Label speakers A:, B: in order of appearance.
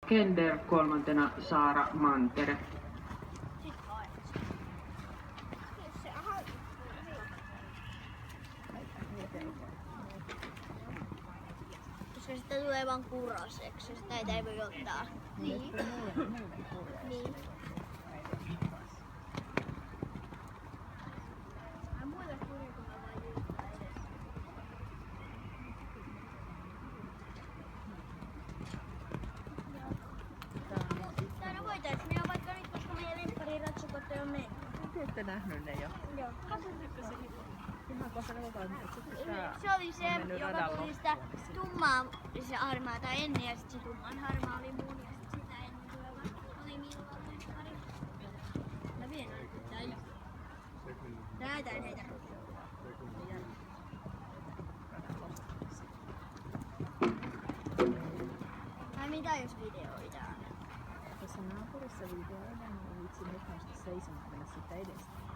A: Kender, kolmantena Saara Mantere.
B: Koska sitten tulee vaan kuroseksi, sitä ei voi ottaa. Niin. Niin. Täällä voitais mennä vaikka nyt, koska meidän lemppariratsukotte on mennyt.
C: Ette nähnyt ne jo?
B: Joo.
C: Ihan kohta katsotaan, että
B: Se oli se, joka tuli sitä tummaa se harmaata ennen ja sitten se tumman harmaa oli mun ja sitten sitä ennen tuleva oli minun lemppari. Mä vien näitä. Näytän heitä. Tai mitä jos videoidaan?
C: Tässä naapurissa videoidaan, niin vitsi nyt nousta seisomaan mennä sitä edestä.